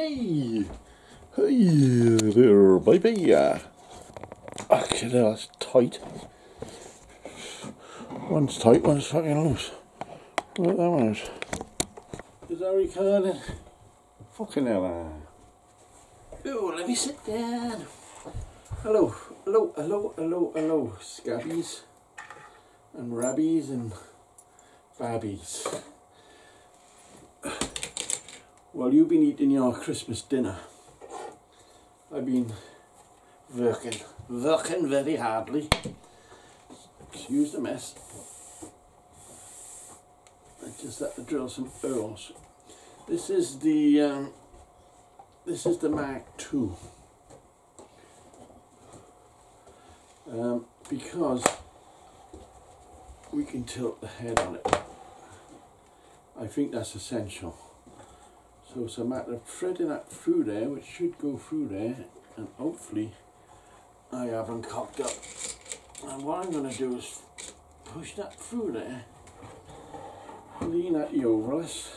Hey! Hey there, baby! Okay, that's tight. One's tight, one's fucking loose. Look, that one is. Is that recording? Fucking hell. Oh, let me sit down. Hello, scabbies and rabbies and babbies. Well, you've been eating your Christmas dinner. I've been working very hardly. Excuse the mess. I just had to drill some holes. This is the Mark II. Because we can tilt the head on it. I think that's essential. So it's a matter of threading that through there, which should go through there, and hopefully I haven't cocked up. And what I'm going to do is push that through there, lean at the overlays,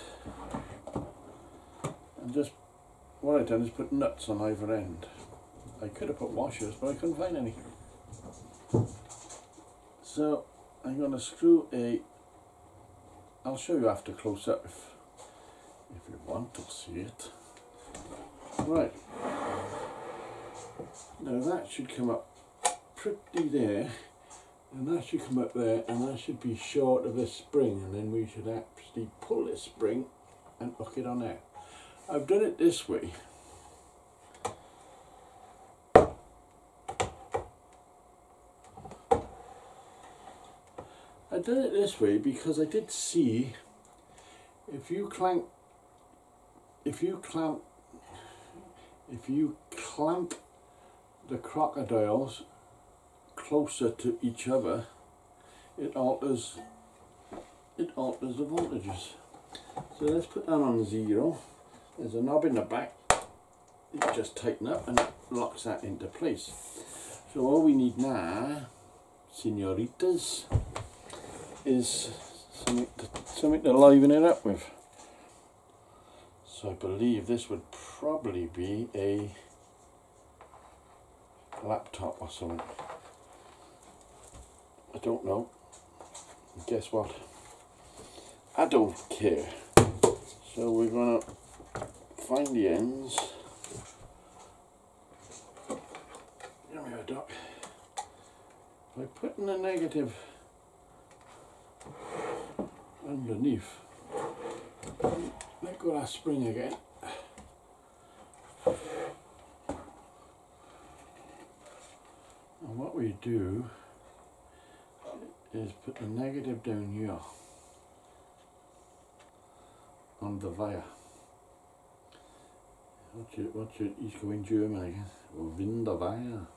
and just, what I've done is put nuts on either end. I could have put washers, but I couldn't find any. So I'm going to screw I'll show you after close up if you want to see it. Right, now that should come up pretty there, and that should come up there, and that should be short of this spring, and then we should actually pull this spring and hook it on there. I've done it this way. I did it this way because I did see if you clamp the crocodiles closer to each other, it alters the voltages. So let's put that on 0. There's a knob in the back. You just tighten up and it locks that into place. So all we need now, senoritas, is something to liven it up with. So I believe this would probably be a laptop or something. I don't know. Guess what? I don't care. So we're gonna find the ends. There we go, Doc. By putting the negative underneath, let go of that spring again. And what we do is put the negative down here on the wire. He's going German again. Wunderwire.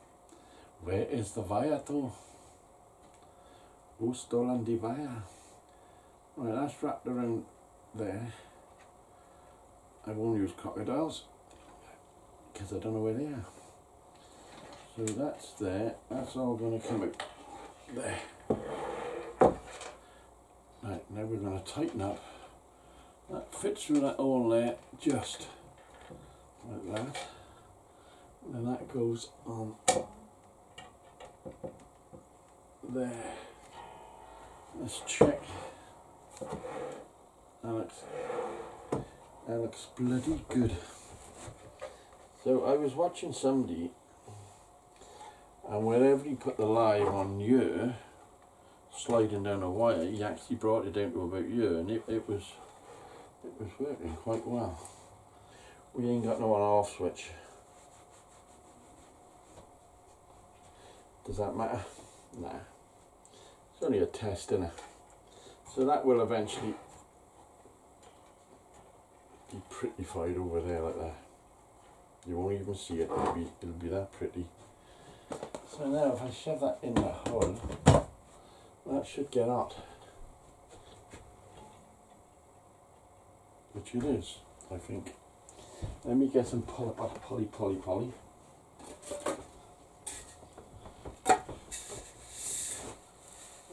Where is the wire to? Wo stolen die Wire? Right, that's wrapped around there. I won't use crocodiles because I don't know where they are. So that's there. That's all going to come out there. Right, now we're going to tighten up. That fits through that hole there, just like that. And then that goes on there. Let's check. That looks bloody good. So I was watching somebody, and wherever he put the live on here, sliding down a wire, he actually brought it down to about here, and it was working quite well. We ain't got no on-off switch. Does that matter? Nah. It's only a test, innit? So that will eventually be prettified over there like that. You won't even see it. It'll be that pretty. So now if I shove that in the hole, that should get hot. Which it is, I think. Let me get some poly.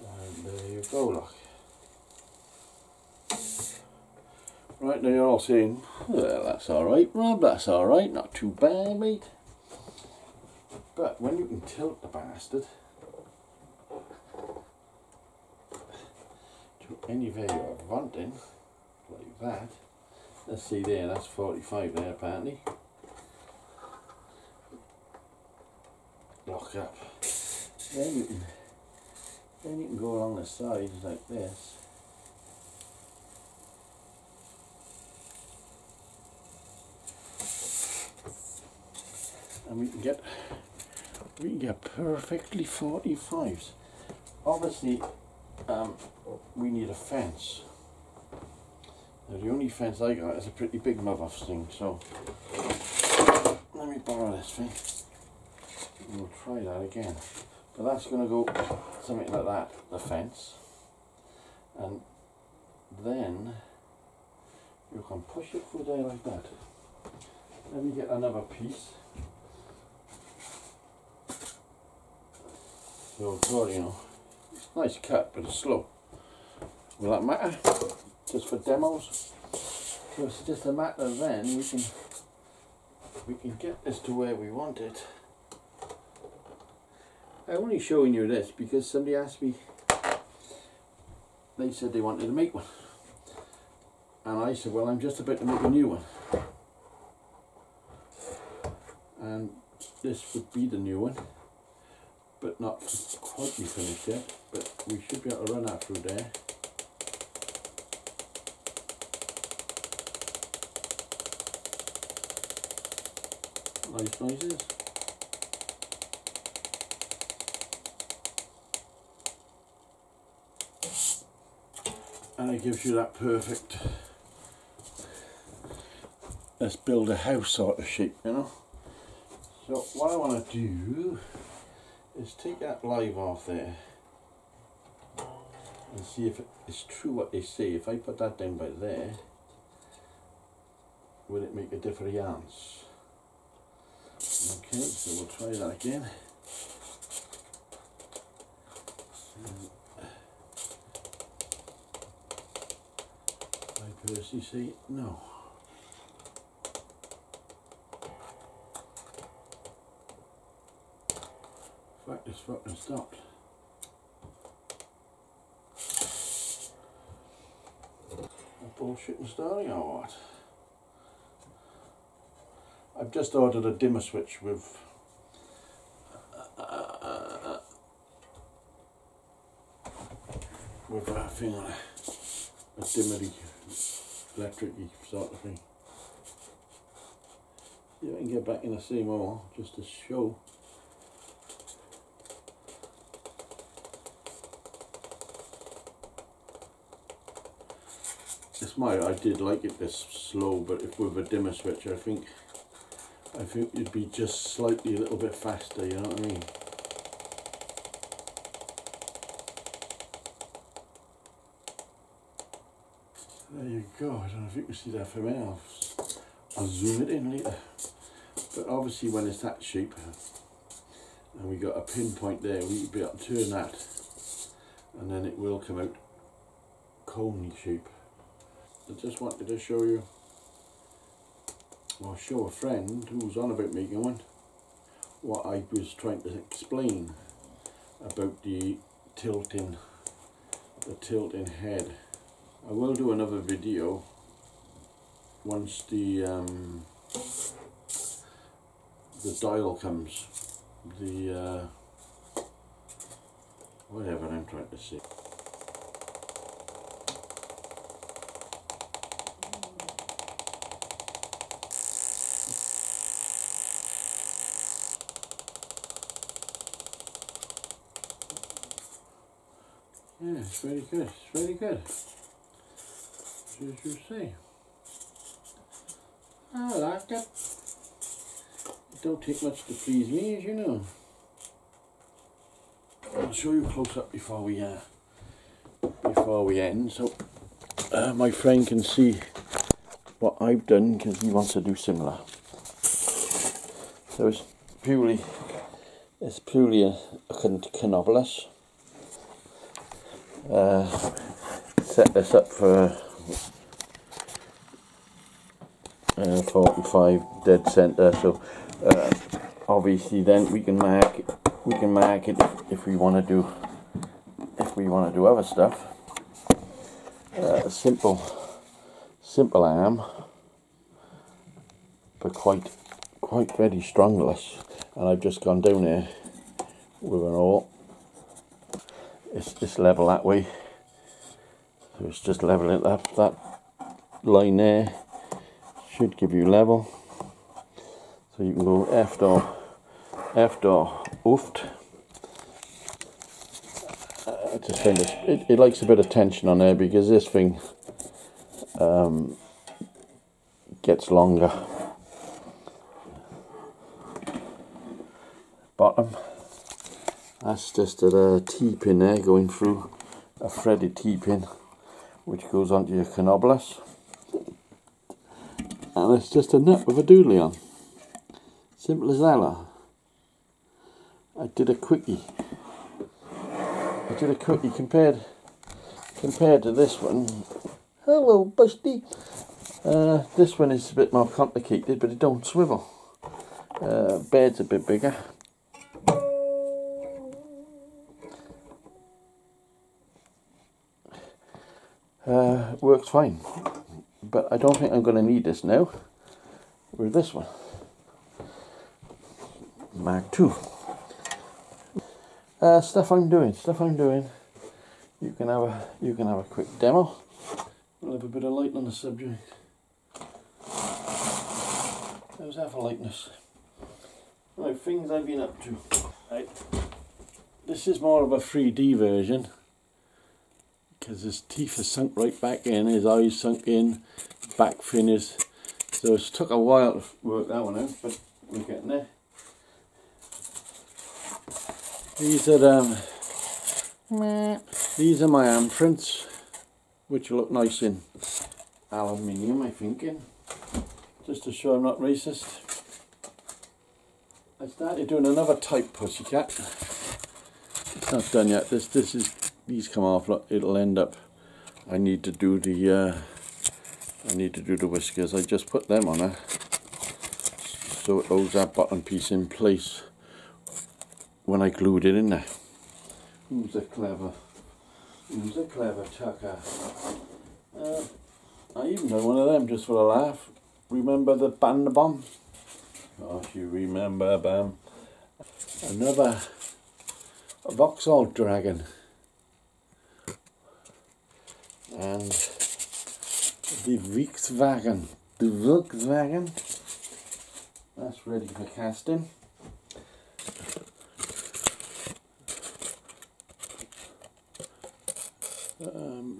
And there you go, look. Right now you're all saying, well, that's alright, Rob, that's alright, not too bad, mate. But when you can tilt the bastard to any value of wanting, like that, let's see there, that's 45 there apparently. Lock up. Then you can go along the sides like this. And we can get perfectly 45s. Obviously, we need a fence. Now the only fence I got is a pretty big mother thing, so let me borrow this thing. And we'll try that again. But that's going to go something like that, the fence. And then you can push it through there like that. Let me get another piece. So, God, you know, it's a nice cut, but it's slow. Will that matter? Just for demos? So it's just a matter of then we can get this to where we want it. I'm only showing you this because somebody asked me, they said they wanted to make one. And I said, well, I'm just about to make a new one. And this would be the new one, but not quite be finished yet. But we should be able to run that through there. Nice noises. And it gives you that perfect, let's build a house sort of shape, you know. So what I want to do is take that live off there and see if it's true what they say. If I put that down by there, will it make a difference? Okay, so we'll try that again. I personally say no. In fact, it's fucking stopped. A bullshitting starting or what? I've just ordered a dimmer switch with a thing on it, a dimmery, electric-y sort of thing. See if I can get back in the same hole just to show. I did like it this slow, but if with a dimmer switch, I think it'd be just slightly a little bit faster, you know what I mean? There you go. I don't know if you can see that from here. I'll zoom it in later. But obviously when it's that shape, and we got a pinpoint there, we'll be able to turn that, and then it will come out cone shape. I just wanted to show you, or show a friend who's on about making one, what I was trying to explain about the tilting head. I will do another video once the dial comes, the whatever I'm trying to say. Yeah, it's very good, it's very good. As you say. I like it. It don't take much to please me, as you know. I'll show you close up before we end, so my friend can see what I've done, because he wants to do similar. So it's purely a canobolus. Set this up for 45 dead center. So obviously then we can mark it if we want to do other stuff. Simple arm, but quite very strongless. And I've just gone down there with an awl. It's just level that way, so it's just leveling it up. That line there should give you level, so you can go efter oft. I just find it likes a bit of tension on there because this thing gets longer. Bottom, that's just a T-pin there going through, a threaded T-pin which goes onto your canobulus, and it's just a nut with a doodly on. Simple as that. I did a quickie compared to this one. Hello, Busty. This one is a bit more complicated, but it don't swivel. Bed's a bit bigger. Works fine, but I don't think I'm going to need this now with this one. Mark II. Stuff I'm doing. You can have a quick demo. We'll have a bit of light on the subject. How's that for lightness? Right, things I've been up to. Right. This is more of a 3D version, because his teeth are sunk right back in, his eyes sunk in, back fin is, so it's took a while to work that one out, but we're getting there. These are my handprints, which look nice in aluminium, I think, just to show I'm not racist. I started doing another type pussycat. It's not done yet. These come off. Look, it'll end up. I need to do the whiskers. I just put them on her, so it holds that bottom piece in place when I glued it in there. Who's a clever tucker? I even done one of them just for a laugh. Remember the band bomb? Oh, if you remember, bam. Another Vauxhall Dragon. And the Volkswagen. That's ready for casting.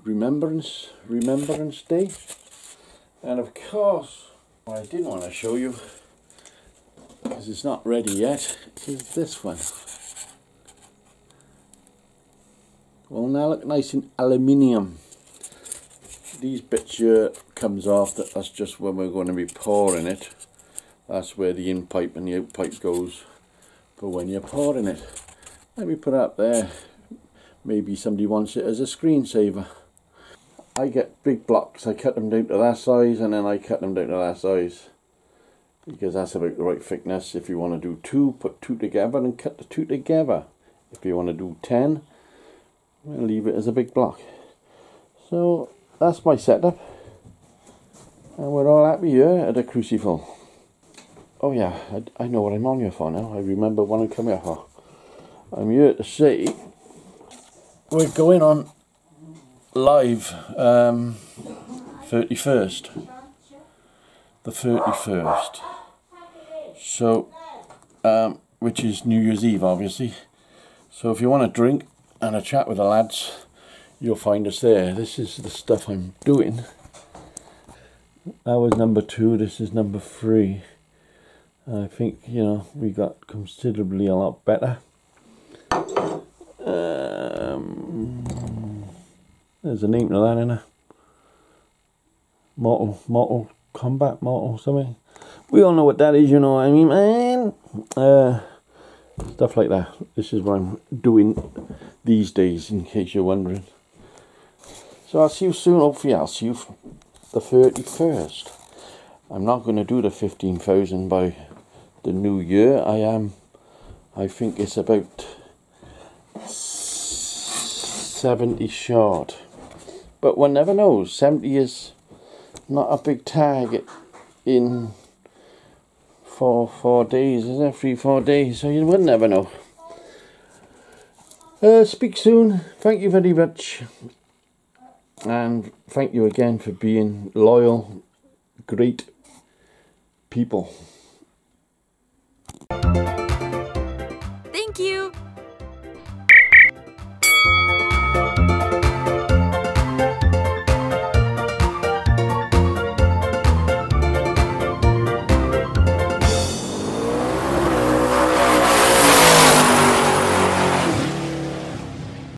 Remembrance Day. And of course, what I didn't want to show you, because it's not ready yet, is this one. Well, now look nice in aluminium. These bits here comes off, that's just when we're going to be pouring it. That's where the in pipe and the out pipe goes for when you're pouring it. Let me put it up there. Maybe somebody wants it as a screensaver. I get big blocks, I cut them down to that size, and then I cut them down to that size, because that's about the right thickness. If you want to do 2, put 2 together and cut the 2 together. If you want to do 10, I'll leave it as a big block. So that's my setup, and we're all happy here at the Crucible. Oh yeah, I know what I'm on here for now. I remember what I'm coming here for. I'm here to say we're going on live 31st, the 31st, so which is New Year's Eve, obviously. So if you want a drink and a chat with the lads, you'll find us there. This is the stuff I'm doing. That was number 2, this is number 3. I think, you know, we got considerably a lot better. There's a name to that, isn't there? Mortal Combat, Mortal something. We all know what that is, you know what I mean, man? Stuff like that. This is what I'm doing these days, in case you're wondering. So I'll see you soon, hopefully I'll see you the 31st. I'm not going to do the 15,000 by the new year. I think it's about 70 short. But one never knows. 70 is not a big target in 4 days, isn't it? 3-4 days, so you would never know. Speak soon. Thank you very much. And thank you again for being loyal, great people.